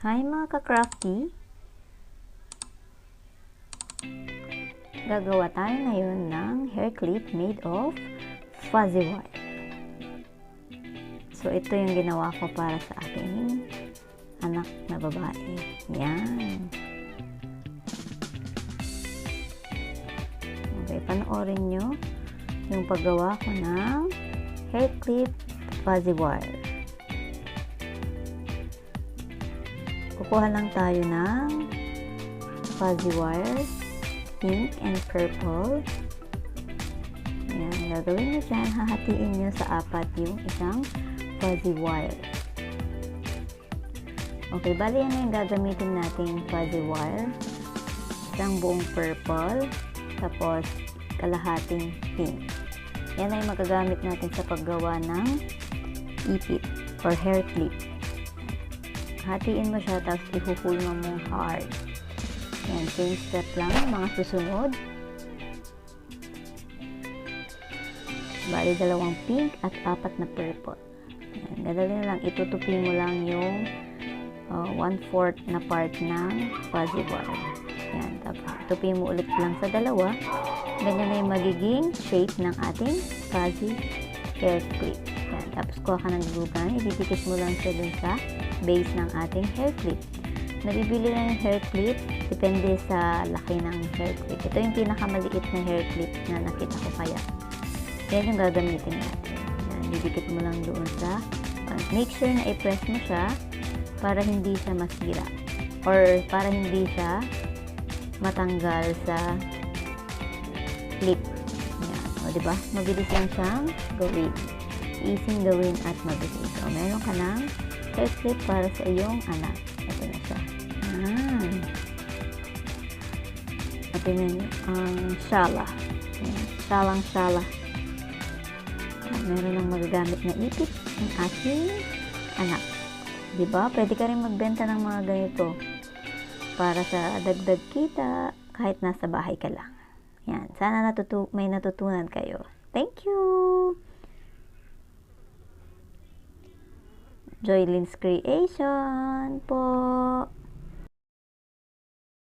Hi mga ka-crafty! Gagawa tayo ngayon ng hair clip made of fuzzy wire. So ito yung ginawa ko para sa aking anak na babae. Yan. Okay, panoorin nyo yung paggawa ko ng hair clip fuzzy wire. Kukuha lang tayo ng fuzzy wire, pink and purple. Ayan, gagawin nyo dyan, hahatiin nyo sa apat yung isang fuzzy wire. Okay, bali yan yung gagamitin natin fuzzy wire. Isang buong purple, tapos kalahating pink. Yan ay magagamit natin sa paggawa ng ipit or hair clip. Hatiin mo siya, tapos ihuhulma mo hard. Yan, same step lang mga susunod. Bali, 2 pink at 4 na purple. Yan, gadali na lang, itutupi mo lang yung 1/4 na part ng fuzzy wire. Yan, tapos tupi mo ulit lang sa 2. Ganyan na yung magiging shape ng ating fuzzy hair clip. Yan, tapos kuha ka ng glugan, ididikit mo lang siya dun sa base ng ating hair clip. Nabibili lang yung hair clip, depende sa laki ng hair clip. Ito yung pinakamaliit na hair clip na nakita ko kaya. Yan yung gagamitin natin. Yan, didikit mo lang doon sa, make sure na i-press mo siya para hindi siya masira or para hindi siya matanggal sa clip. Yan, o diba? Mabilis lang siyang gawin. Easy gawin at mabilis. So, meron ka ng hair clip para sa iyong anak. Ito na siya. Ito na ang shala. Shalang-shala. Meron ng magagamit na ipit ng aking anak. Diba? Pwede ka rin magbenta ng mga ganito para sa dagdag kita kahit nasa bahay ka lang. Yan. Sana may natutunan kayo. Thank you! Joylin's Creation po.